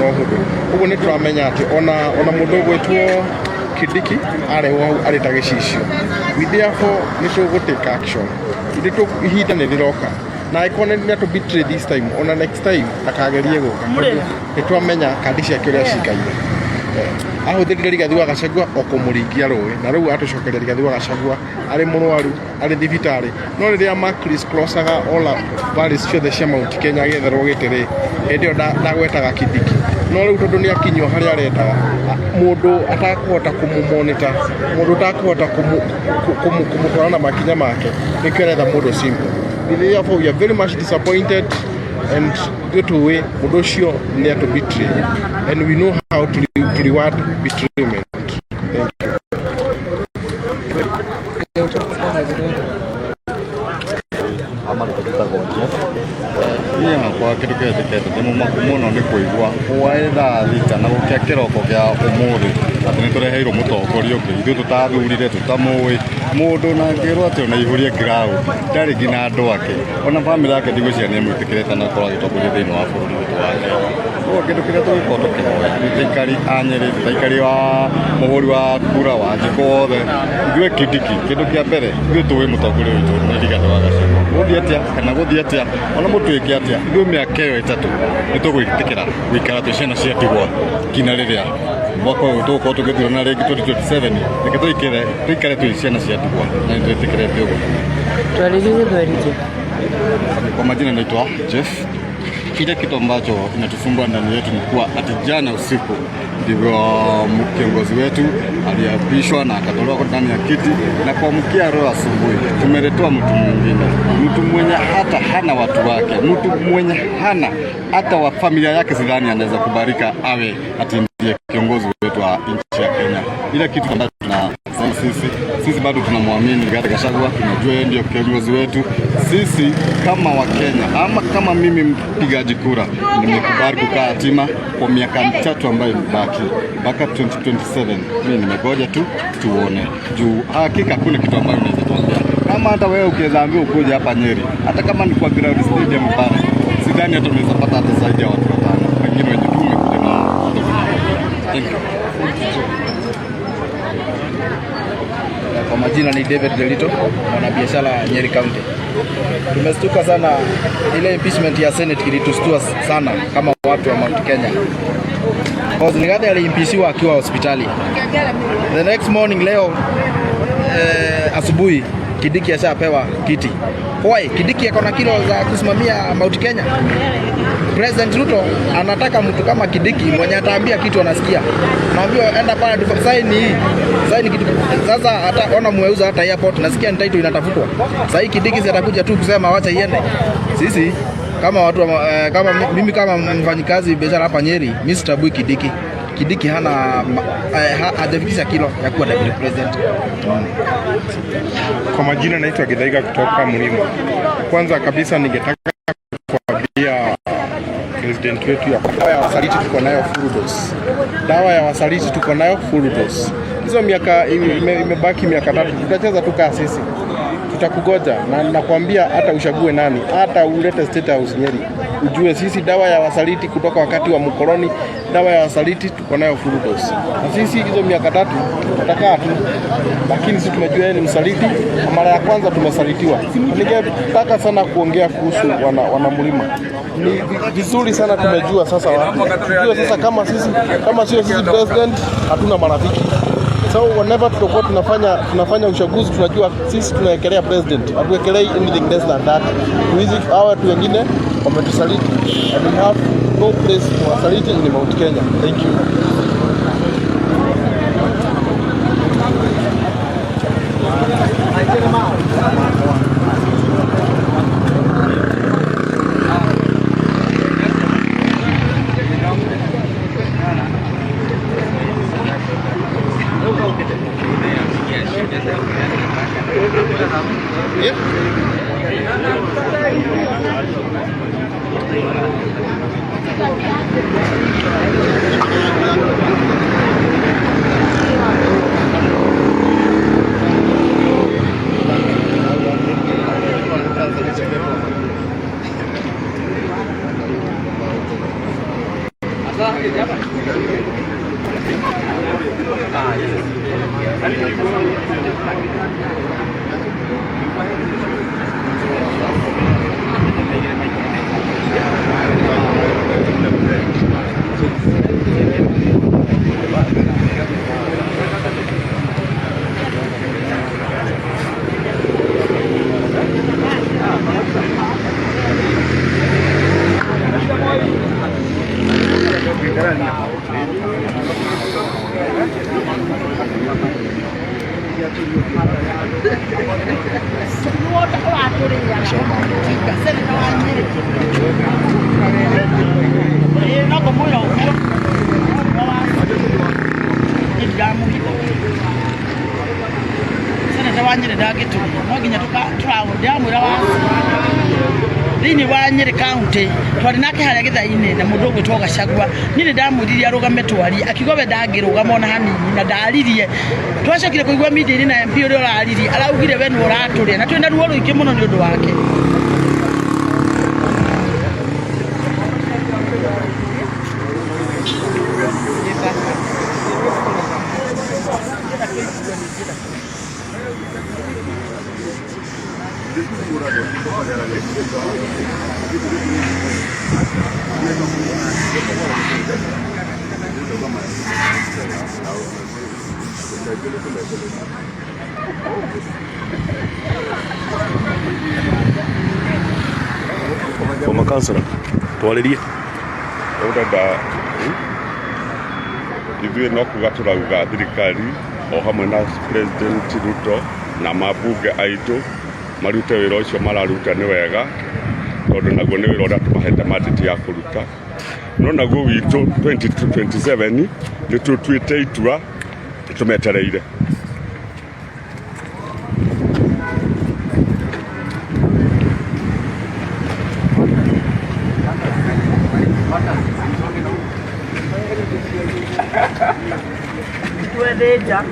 no hudu uguo ni turamenya ati ona mundu gwitwo Kidiki ari ta gicicio we therefore ni tugutake action nditu ihinda ni riroka na ikone ni to betray this time ona next time akagerie guka ni twamenya kandi cia kiria cikaire ahuthikiria Rigathi wa Gachagua okumuringia rui na riu atucokeria Rigathi wa Gachagua ari murwaru ari thibitari no riria Macris crossaga ola valis ciothe cia Mount Kenya getherwo gitiri endio ndagwetaga Kidiki no riu tondu ni akinywo hari aretaga mundu atakuhota kumumonita mundu atakuhota kumutwarana makinya make nikiretha mundu simple. Therefore we are very much disappointed and due to way mundu ucio ni to betray and we know how to reward betrayment. Kwa kitu kete ni muno ni kuigwa waetha thita na gukia kiroko gia umuthi ati ni tureheirwo mutongoria ungi ithu tutathurire tutamui mundu na ngirwo ati ona ihurie ground ndari ngina andu ake ona family yake ndigwiciria ni mwitikirite na korwo agitongoria thiini wa bururi witu wa Kenya kitu kiria tugikorwo tukihoya thirikari anyeri thirikari wa muhuri wa kura wa njiko wothe ithuĩ Kidiki kindu kia mbere ithuĩ tuwi mutongoria witu ni Rigathi wa Gachagua guthii atia kana guthii atia ona mutuike atia ithuĩ miaka iyo itatu ni tugwitikira gwikara twi ciana cia Ndigwa kinya riria mwaka uyu tugukorwo tugithurana ringi 2027 reke tuikare twi ciana cia Ndigwa na ni twitikirite uguo twaririe thwerije. Kwa majina naitwa Jeff. Kile kitu ambacho inatusumbua ndani yetu ni kuwa ati jana usiku ndivyo kiongozi wetu aliapishwa na akatolewa ndani ya kiti na kuamkia leo asubuhi tumeletewa mtu mwingine, mtu mwenye hata hana watu wake, mtu mwenye hana hata wa familia yake, sidhani anaweza kubarika awe ati ndiye kiongozi wetu wa nchi ya Kenya. Ile kitu ambacho sisi bado tunamwamini Rigathi Gachagua, tunajua yeye ndio kiongozi wetu. Sisi kama Wakenya ama kama mimi mpigaji kura nimekubali kukaa hatima kwa miaka mitatu ambayo imebaki mpaka 2027. Mimi nimegoja tu tuone. Juu hakika kuna kitu ambacho naweza tuambia. Kama hata wewe ukiambiwa ukuje hapa Nyeri, hata kama ni kwa ground stadium pale, sidhani hata unaweza pata hata zaidi ya watu watano. Wengine wenye tumekuja na thank you. Kwa majina ni David Delito, mwanabiashara Nyeri County. Tumestuka sana, ile impeachment ya Senate ilitustua sana kama watu wa Mount Kenya. Kwa sababu Rigathi aliimpeachiwa akiwa hospitali. The next morning leo asubuhi Kidiki ashapewa kiti. Why? Kidiki yako na kilo za kusimamia Mount Kenya. President Ruto anataka mtu kama Kidiki mwenye ataambia kitu anasikia. Naambiwa enda pale sign hii. Sign kitu. Sasa hata ona mweuza hata airport nasikia title inatafutwa. Sasa hii Kidiki atakuja tu kusema wacha iende. Sisi kama watu kama mimi kama mfanyikazi biashara hapa Nyeri, mimi sitabui Kidiki. Kidiki hana hajafikisha kilo ya kuwa deputy president. Kwa majina naitwa Githaiga kutoka Mlima. Kwanza kabisa ningetaka kuambia president wetu ya dawa ya wasaliti tuko nayo full dose. Dawa ya wasaliti tuko nayo full dose. Hizo miaka imebaki miaka 3. Tutacheza tu kama sisi. Tutakugoja na nakwambia hata uchague nani, hata ulete state house Nyeri. Ujue sisi dawa ya wasaliti kutoka wakati wa mkoloni, dawa ya wasaliti tuko nayo full dose. Na sisi hizo miaka 3 tutakaa tu. Lakini sisi tumejua yeye ni msaliti, mara ya kwanza tumesalitiwa. Ningetaka sana kuongea kuhusu wana Mlima. Ni vizuri sana tumejua sasa watu. Ndio sasa kama sio sisi president hatuna marafiki. So whenever tutakuwa tunafanya uchaguzi tunajua sisi tunaekelea president. Hatuekelei anything less than that. Hizi hawa watu wengine wametusaliti. And we have no place to wasaliti in Mount Kenya. Thank you. Yep. Thini wa Nyeri County twari nake haria githaini na mundu ugwitwo Gachagua nini ndamwiririe arugame twari akiuga we ndangirugama ona hanini na ndaririe twacokire kuigua media na MP uria uraririe araugire we ni uraturia na twina ruo ruingi muno ni undu wake Former councillor, twaririe urenda ithuĩ no kuga turauga thirikari o hamwe na President Ruto na mabunge aitũ marute wĩra ũcio mararuta nĩ wega tondũ naguo nĩ wĩra ũrĩa tũmahete mandate ya kũruta no naguo witũ 2027 nĩ tũtuĩte itua tũmetereire. Deja.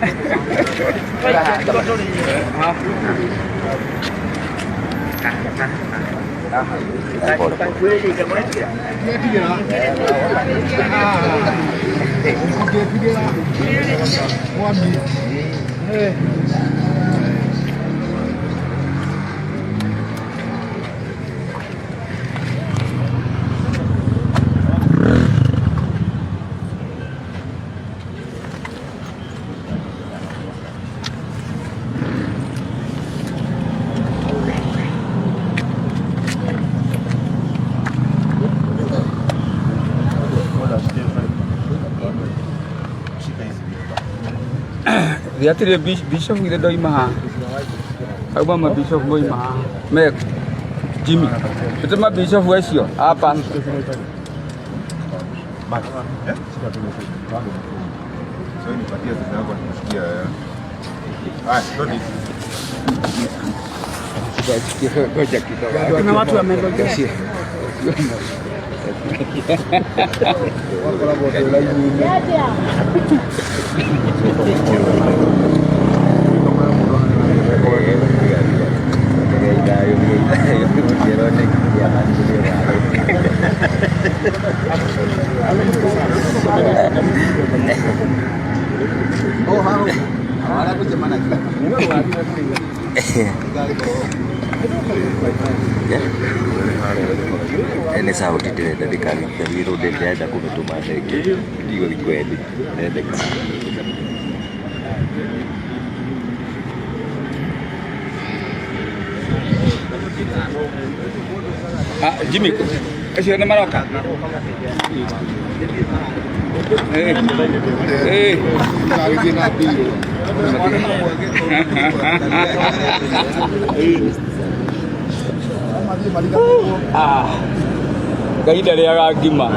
Diatire bishop ile doi maha. Au mama bishop boy maha. Mek Jimmy. Tutema bishop wesio hapa. Kuna watu wamegojea. Ene sauti direnda ndikagite wiro ndenda kumutuma ndege ndigo ikwendi ndeka Jimmy acio na maroka gaida ria ngima.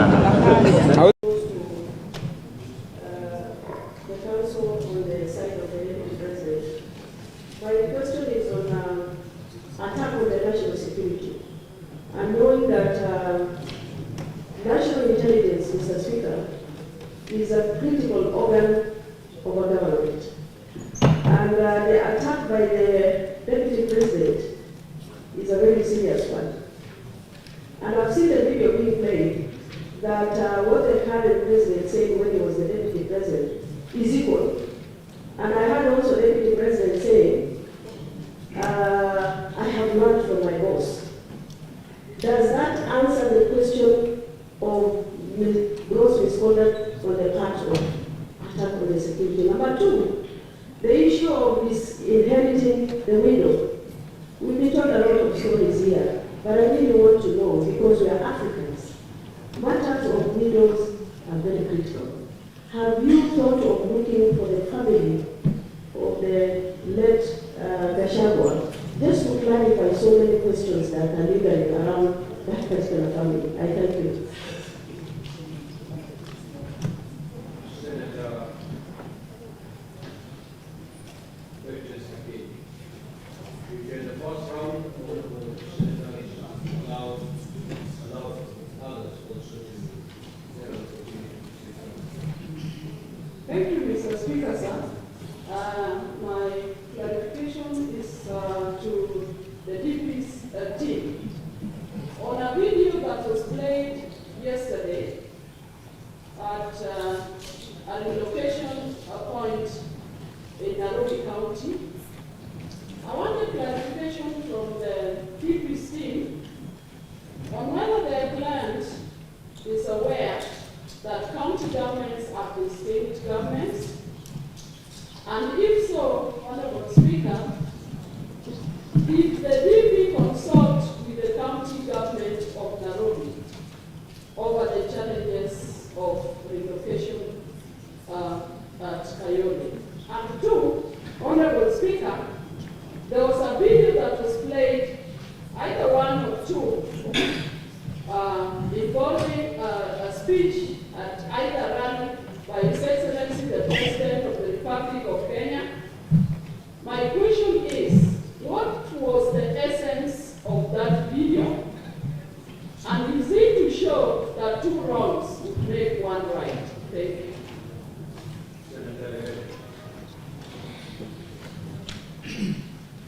And knowing that national intelligence, Mr. Speaker, is a critical organ of our government. And the attack by the Deputy President is a very serious one. And I've seen the video being played that what the current president said when he was the deputy president is equal. And I heard also the deputy president saying, I have learned from my boss. Does that answer the question of gross misconduct on the part of attack on the security? Number two, the issue of this inheriting the widow. We've been told a lot of stories here, but I really want to know, because we are Africans, matters of widows are very critical. Have you thought of looking for the family of the late Gachagua, just to clarify so many questions that are lingering around that particular family? I thank you. Thank you, Mr. Speaker, sir. My clarification is to the DP's team. On a video that was played yesterday at a relocation point in Nairobi County, I want a clarification from the DP's team on whether their client is aware that county governments are the state governments, and if so, Honorable Speaker, did the DP consult with the county government of Nairobi over the challenges of relocation at Kayole? And two, Honorable Speaker, there was a video that was played, either one or two, involving a speech at either run by His Excellency the President of the Republic of Kenya. My question is, what was the essence of that video? And is it to show that two wrongs would make one right? Thank you.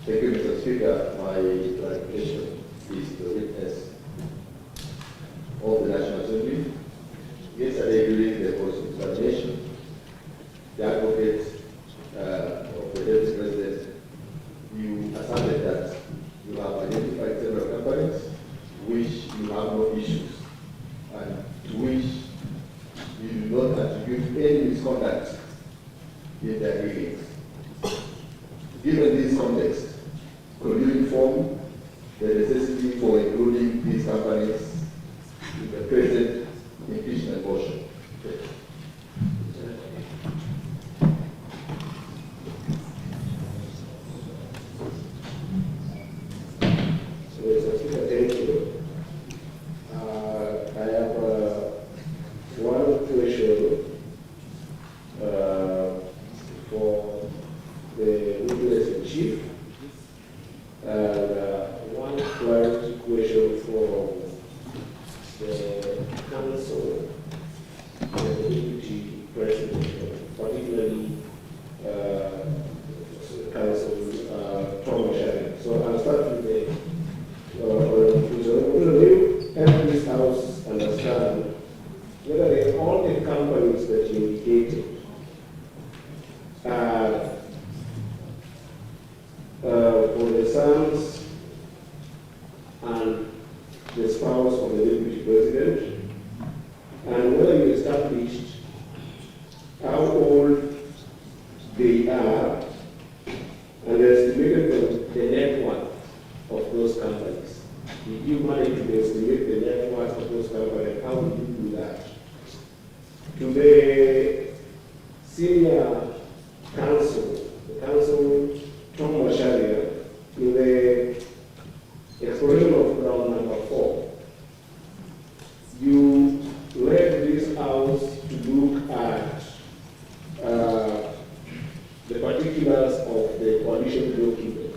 Thank you, Mr. Speaker. My clarification is the witness of the National Assembly. Yesterday, during the cross-examination, the advocate of the Deputy President, you asserted that you have identified several companies which you have no issues, and to which you do not attribute any misconduct in their dealings. Given this context, could you inform the necessity for including these companies in the present impeachment motion? Thank you. I have one question for the witness in chief, and one question for the council, the deputy president, particularly council Tom Shari. So I'll start with the will you help this house understand whether all the companies that you indicated are for the sons and the spouse of the deputy president, and whether you established how old they are and estimated the net worth of those companies. Did you manage to estimate the net worth of those companies? How did you do that? To the senior counsel, the counsel Tom Masharia, in the exploration of ground number 4, you led this house to look at the particulars of the coalition document,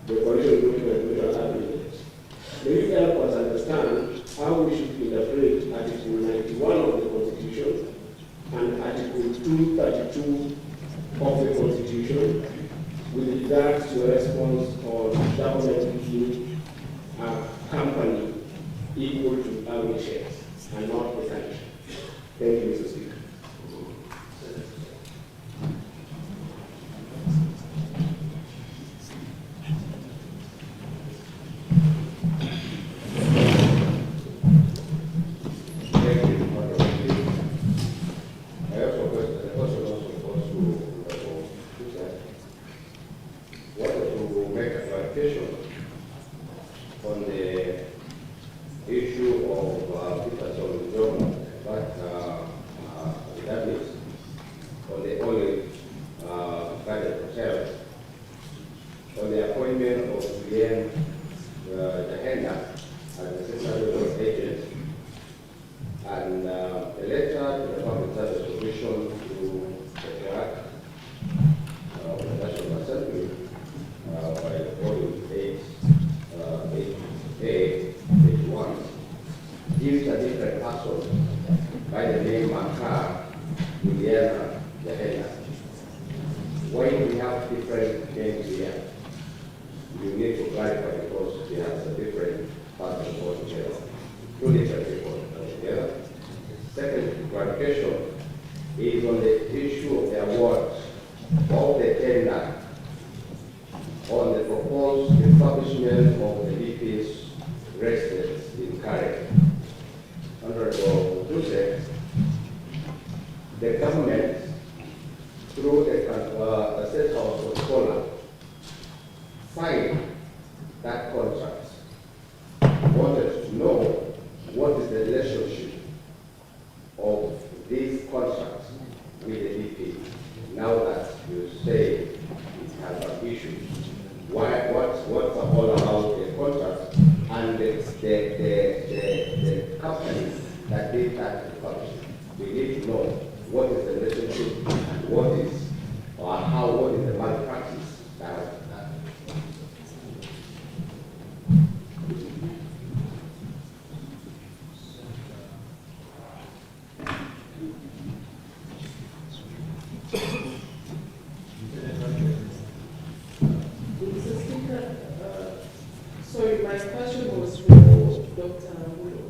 which are agreement. May you help us understand how we should interpret Article 91 of the Constitution and Article 232 of the Constitution with regards to a response on government being a company equal to how many shares? and not the country. Thank you, Mr. Speaker. On the issue of people government, but that is on the only guided hotel, on the appointment of Julian Jahenda as the Assistant Agent, and a letter to the Public Service Commission to the clerk of the National Assembly by volume 8A81 gives a different person by the name Makar Juliana Jahenda. Why do we have different names here? You need to clarify because we have a different person altogether. Two different people altogether. Second clarification is on the issue of the award of the tender on the proposed establishment of the DP's residence in Karen. Honorable Joseph, the government, through the State House of Scholar, signed that contract. Wanted to know what is the relationship of this contract with the DP. Now that you say it has an issue, what's all about the contract and the company that did that publishing? We need to know what is the relationship and what is the malpractice that. Sorry, my question was for Dr. Uhoro.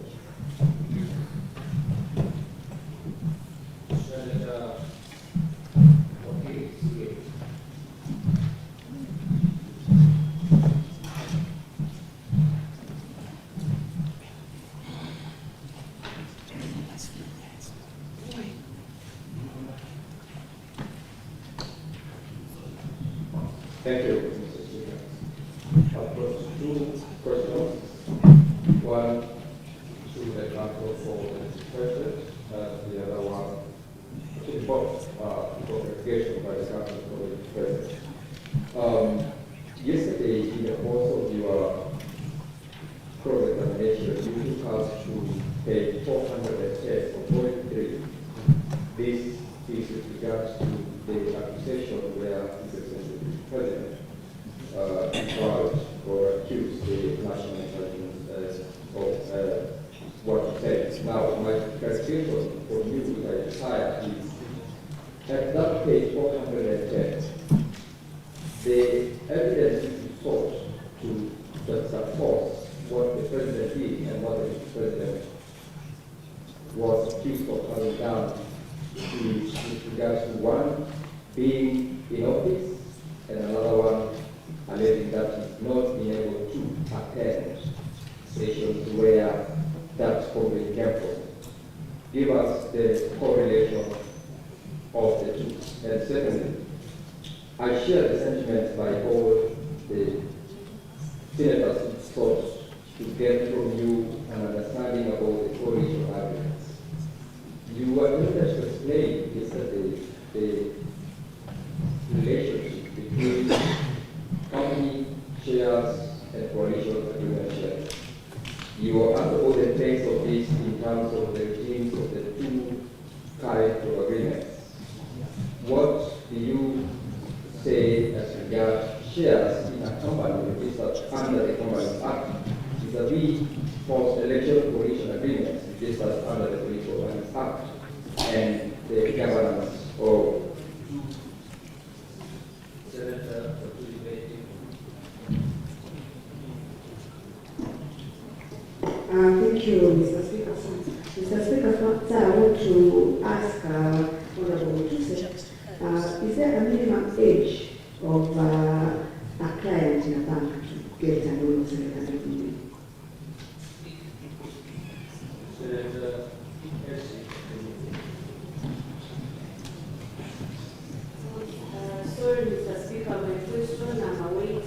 Thank you, Mr. Speaker. I've got two questions. One to the council for the president, and the other one to both clarification by the council for the president. Yesterday, in the course of your cross-examination, you took us to page 410 of point 3. This is with regards to the accusation where the president tried or accused the national intelligence of what he said. Now, my clarification for you that I desire is, at that page 410, the evidence you sought to support what the president did and what the president was accused of having done is with regards to one, being in office, and another one alleging that he's not being able to attend sessions where that complaint came from. Give us the correlation of the two. And secondly, I share the sentiments by all the senators who sought to get from you an understanding about the correlation of arguments. You were able to explain yesterday the relationship between company shares and coalition agreement shares. You are under all the place of this in terms of the regimes of the two current agreements. What do you say as regards shares in a company registered under the Companies Act vis-a-vis post-election coalition agreements registered under the Companies Act and the governance of Thank you, Mr. Speaker. Mr. ask Honorable Witu, is there a minimum age of a client in a bank to get a loan of 700 million? Sorry, Mr. Speaker, my question number 8